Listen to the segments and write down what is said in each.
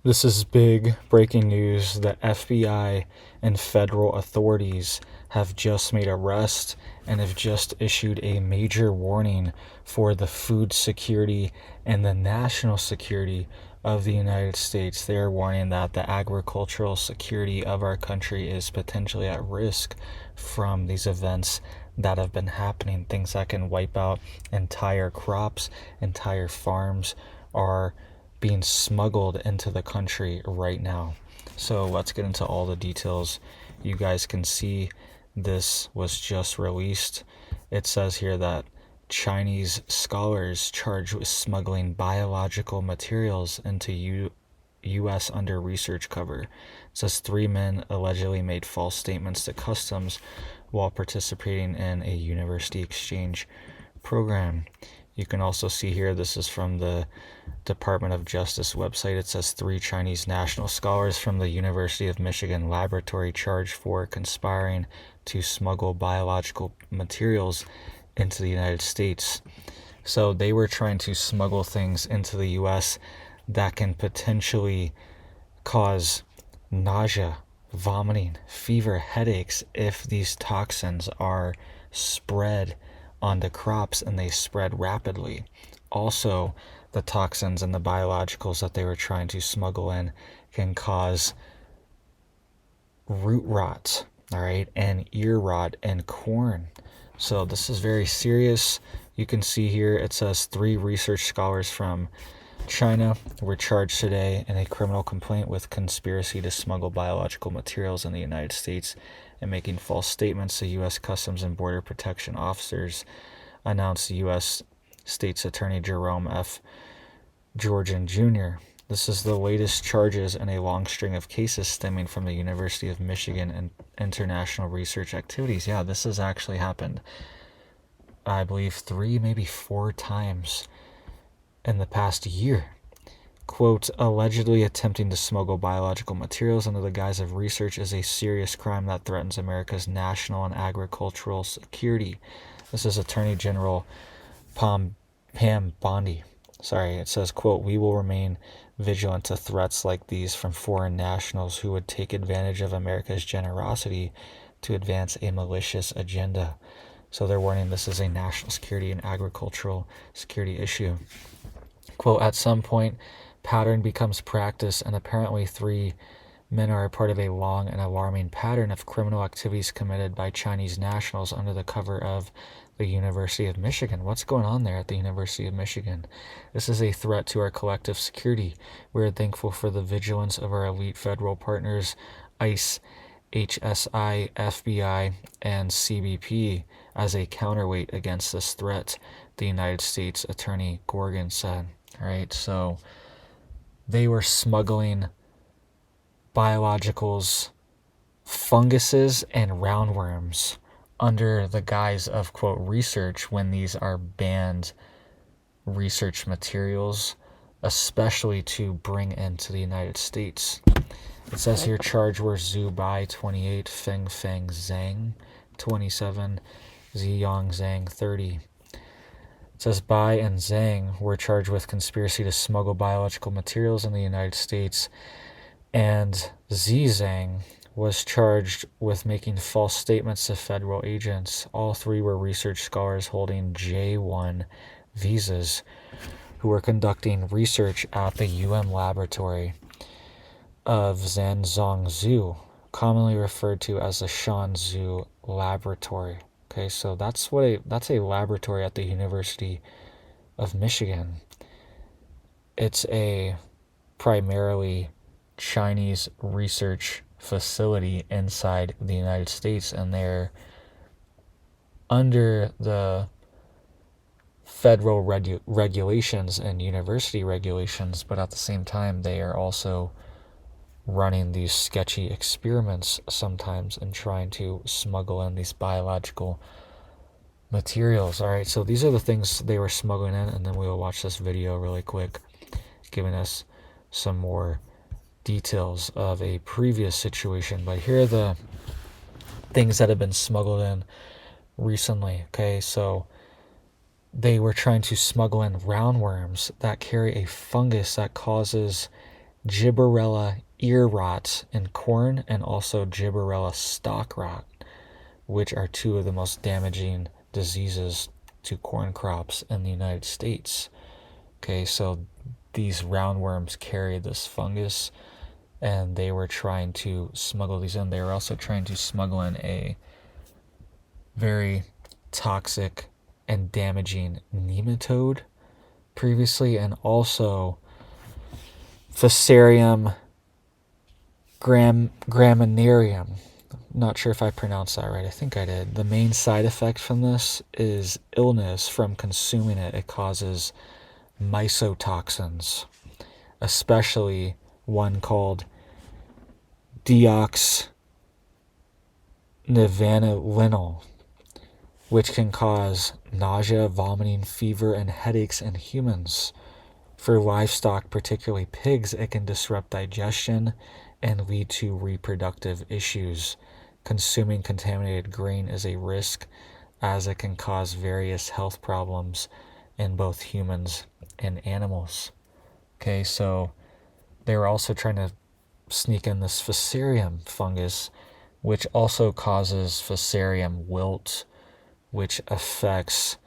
This is big breaking news. The FBI and federal authorities have just made arrests and have just issued a major warning for the food security and the national security of the United States. They are warning that the agricultural security of our country is potentially at risk from these events that have been happening. Things that can wipe out entire crops, entire farms are being smuggled into the country right now. So let's get into all the details. You guys can see this was just released. It says here that Chinese scholars charged with smuggling biological materials into U.S. under research cover. It says 3 men allegedly made false statements to customs while participating in a university exchange program. You can also see here, this is from the Department of Justice website. It says 3 Chinese national scholars from the University of Michigan laboratory charged for conspiring to smuggle biological materials into the United States. So they were trying to smuggle things into the U.S. that can potentially cause nausea, vomiting, fever, headaches if these toxins are spread on the crops and they spread rapidly. Also, the toxins and the biologicals that they were trying to smuggle in can cause root rot, all right, and ear rot in corn. So this is very serious. You can see here it says 3 research scholars from China were charged today in a criminal complaint with conspiracy to smuggle biological materials in the United States and making false statements to U.S. Customs and Border Protection officers, announced U.S. State's Attorney Jerome F. Georgian Jr. This is the latest charges in a long string of cases stemming from the University of Michigan and international research activities. Yeah, this has actually happened, I believe, 3, maybe 4 times in the past year. Quote, allegedly attempting to smuggle biological materials under the guise of research is a serious crime that threatens America's national and agricultural security. This is Attorney General Pam Bondi. It says, quote, we will remain vigilant to threats like these from foreign nationals who would take advantage of America's generosity to advance a malicious agenda. So they're warning this is a national security and agricultural security issue. Quote, at some point, pattern becomes practice, and apparently 3 men are a part of a long and alarming pattern of criminal activities committed by Chinese nationals under the cover of the University of Michigan. What's going on there at the University of Michigan? This is a threat to our collective security. We are thankful for the vigilance of our elite federal partners, ICE, HSI, FBI, and CBP, as a counterweight against this threat, the United States Attorney Gorgon said. All right, so they were smuggling biologicals, funguses, and roundworms under the guise of, quote, research, when these are banned research materials, especially to bring into the United States. It says here, charge were Zhu Bai, 28, Feng Zhang, 27, Ziyang Zhang, 30. It says Bai and Zhang were charged with conspiracy to smuggle biological materials in the United States, and Zhang was charged with making false statements to federal agents. All 3 were research scholars holding J1 visas who were conducting research at the laboratory of Zhanzhong Zoo, commonly referred to as the Shanzhou Laboratory. Okay, so that's a laboratory at the University of Michigan. It's a primarily Chinese research facility inside the United States, and they're under the federal regulations and university regulations, but at the same time they are also running these sketchy experiments sometimes and trying to smuggle in these biological materials. All right, so these are the things they were smuggling in, and then we will watch this video really quick, giving us some more details of a previous situation. But here are the things that have been smuggled in recently. Okay, so they were trying to smuggle in roundworms that carry a fungus that causes gibberella ear rot in corn and also gibberella stalk rot, which are two of the most damaging diseases to corn crops in the United States. Okay, so these roundworms carry this fungus, and they were trying to smuggle these in. They were also trying to smuggle in a very toxic and damaging nematode previously, and also Fusarium graminarium. Not sure if I pronounced that right. I think I did. The main side effect from this is illness from consuming it. It causes mycotoxins, especially one called deoxynivalenol, which can cause nausea, vomiting, fever, and headaches in humans. For livestock, particularly pigs, it can disrupt digestion and lead to reproductive issues. Consuming contaminated grain is a risk, as it can cause various health problems in both humans and animals. Okay, so they were also trying to sneak in this Fusarium fungus, which also causes Fusarium wilt, which affects,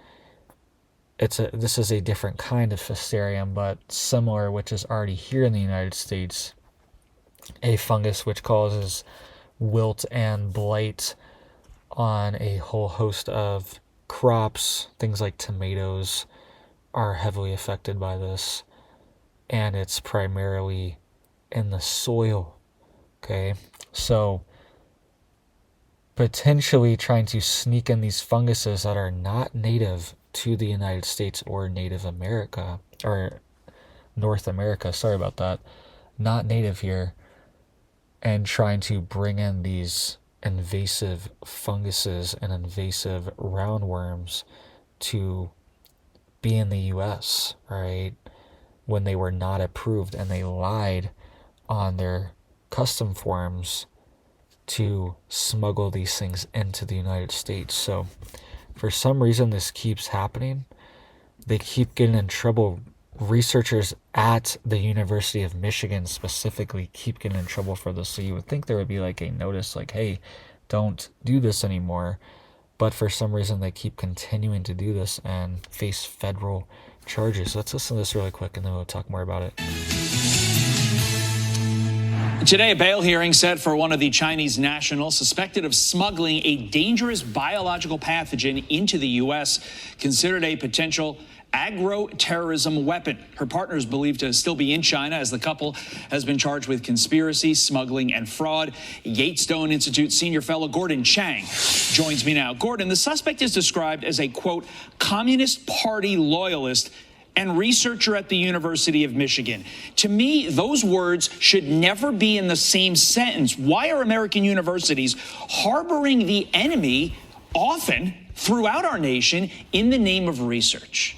this is a different kind of Fusarium, but similar, which is already here in the United States, a fungus which causes wilt and blight on a whole host of crops. Things like tomatoes are heavily affected by this, and it's primarily in the soil. Okay, so potentially trying to sneak in these funguses that are not native to the United States or Native America, or North America, sorry about that, not native here, and trying to bring in these invasive funguses and invasive roundworms to be in the US, right, when they were not approved, and they lied on their custom forms to smuggle these things into the United States. So for some reason this keeps happening. They keep getting in trouble. Researchers at the University of Michigan specifically keep getting in trouble for this. So you would think there would be like a notice like, hey, don't do this anymore. But for some reason they keep continuing to do this and face federal charges. Let's listen to this really quick and then we'll talk more about it. Today, a bail hearing set for one of the Chinese nationals suspected of smuggling a dangerous biological pathogen into the U.S., considered a potential agro-terrorism weapon. Her partner is believed to still be in China, as the couple has been charged with conspiracy, smuggling, and fraud. Gatestone Institute senior fellow Gordon Chang joins me now. Gordon, the suspect is described as a, quote, Communist Party loyalist and researcher at the University of Michigan. To me, those words should never be in the same sentence. Why are American universities harboring the enemy often throughout our nation in the name of research?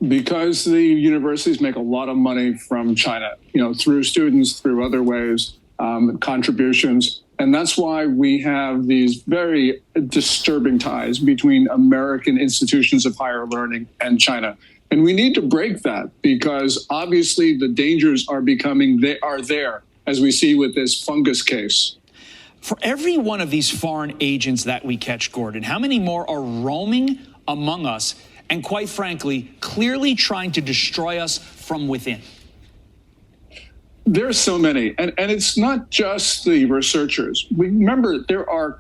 Because the universities make a lot of money from China, through students, through other ways, contributions. And that's why we have these very disturbing ties between American institutions of higher learning and China. And we need to break that, because obviously the dangers are there, as we see with this fungus case. For every one of these foreign agents that we catch, Gordon, how many more are roaming among us and, quite frankly, clearly trying to destroy us from within? There's so many, and it's not just the researchers. Remember, there are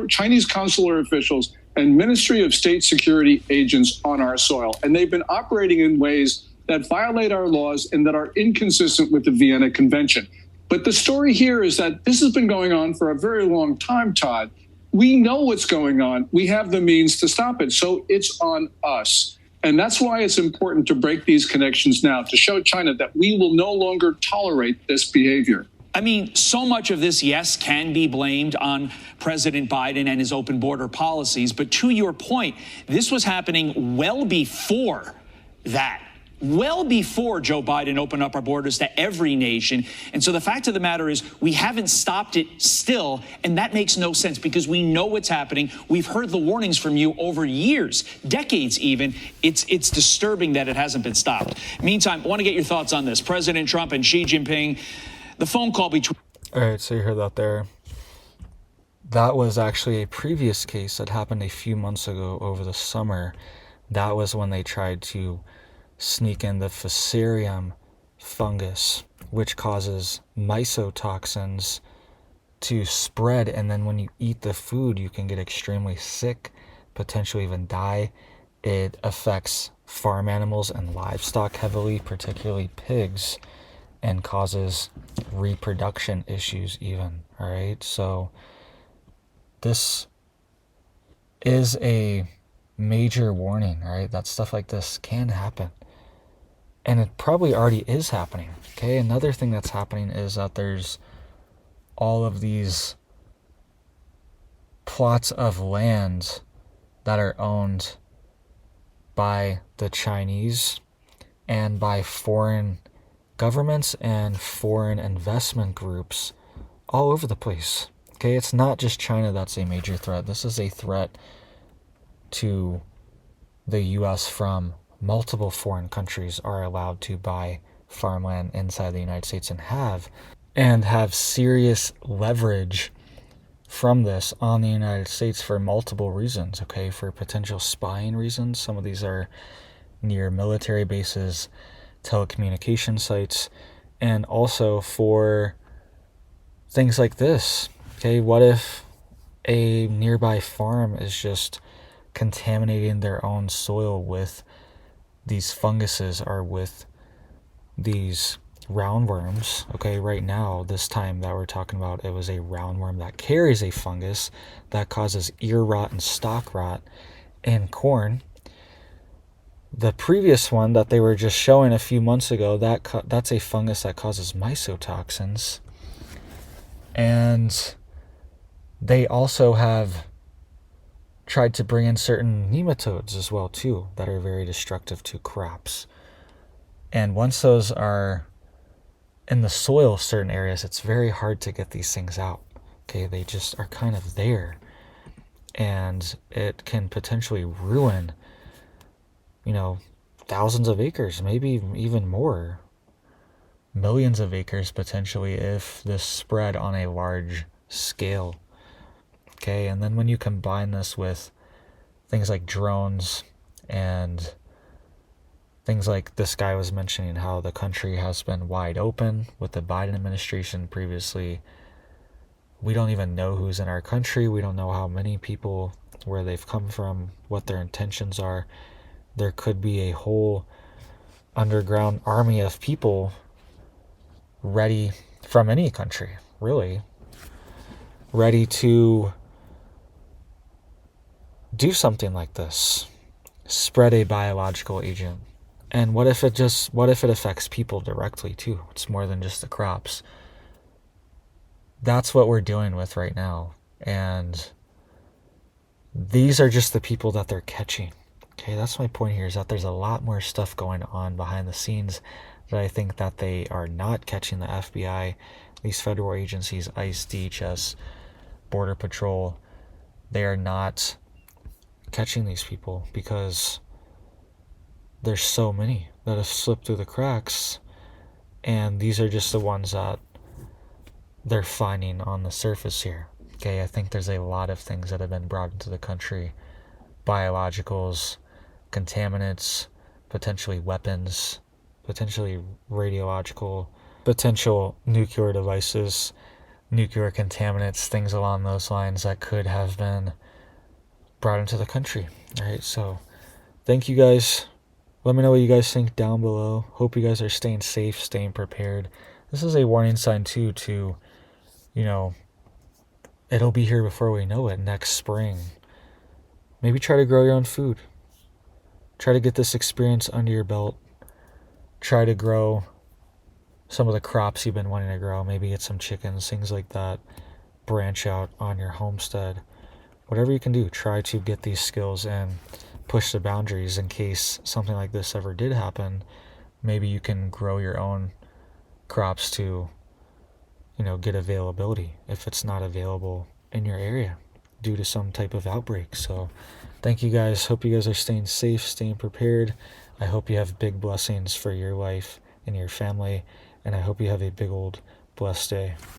Chinese consular officials and Ministry of State Security agents on our soil, and they've been operating in ways that violate our laws and that are inconsistent with the Vienna Convention. But the story here is that this has been going on for a very long time, Todd. We know what's going on. We have the means to stop it, so it's on us. And that's why it's important to break these connections now, to show China that we will no longer tolerate this behavior. I mean, so much of this, yes, can be blamed on President Biden and his open border policies. But to your point, this was happening well before that. well before Joe Biden opened up our borders to every nation. And so the fact of the matter is we haven't stopped it still, and that makes no sense because we know what's happening. We've heard the warnings from you over years, decades even. It's disturbing that it hasn't been stopped. Meantime, I want to get your thoughts on this. President Trump and Xi Jinping, the phone call between... All right, so you heard that there. That was actually a previous case that happened a few months ago over the summer. That was when they tried to sneak in the Fusarium fungus, which causes mycotoxins to spread, and then when you eat the food, you can get extremely sick, potentially even die. It affects farm animals and livestock heavily, particularly pigs, and causes reproduction issues even, all right? So this is a major warning, all right? That stuff like this can happen. And it probably already is happening, okay? Another thing that's happening is that there's all of these plots of land that are owned by the Chinese and by foreign governments and foreign investment groups all over the place, okay? It's not just China that's a major threat. This is a threat to the U.S. from multiple foreign countries are allowed to buy farmland inside the United States and have serious leverage from this on the United States for multiple reasons, okay? For potential spying reasons. Some of these are near military bases, telecommunication sites, and also for things like this, okay? What if a nearby farm is just contaminating their own soil with these funguses or with these roundworms, okay? Right now, this time that we're talking about, it was a roundworm that carries a fungus that causes ear rot and stalk rot in corn. The previous one that they were just showing a few months ago, that's a fungus that causes mycotoxins. And they also have tried to bring in certain nematodes as well too that are very destructive to crops. And once those are in the soil, certain areas, it's very hard to get these things out, okay? They just are kind of there, and it can potentially ruin, thousands of acres, maybe even more, millions of acres potentially, if this spread on a large scale. Okay, and then when you combine this with things like drones and things like this guy was mentioning how the country has been wide open with the Biden administration previously. We don't even know who's in our country. We don't know how many people, where they've come from, what their intentions are. There could be a whole underground army of people ready from any country, really, ready to do something like this, spread a biological agent. And what if it affects people directly too? It's more than just the crops. That's what we're dealing with right now. And these are just the people that they're catching. Okay, that's my point here, is that there's a lot more stuff going on behind the scenes that I think that they are not catching. The FBI, these federal agencies, ICE, DHS, Border Patrol, they are not catching these people because there's so many that have slipped through the cracks, and these are just the ones that they're finding on the surface here. Okay, I think there's a lot of things that have been brought into the country, biologicals, contaminants, potentially weapons, potentially radiological, potential nuclear devices, nuclear contaminants, things along those lines that could have been brought into the country. All right, so thank you guys. Let me know what you guys think down below. Hope you guys are staying safe, staying prepared. This is a warning sign too to, it'll be here before we know it next spring. Maybe try to grow your own food. Try to get this experience under your belt. Try to grow some of the crops you've been wanting to grow. Maybe get some chickens, things like that. Branch out on your homestead. Whatever you can do, try to get these skills and push the boundaries in case something like this ever did happen. maybe you can grow your own crops to, get availability if it's not available in your area due to some type of outbreak. So thank you guys. Hope you guys are staying safe, staying prepared. I hope you have big blessings for your life and your family, and I hope you have a big old blessed day.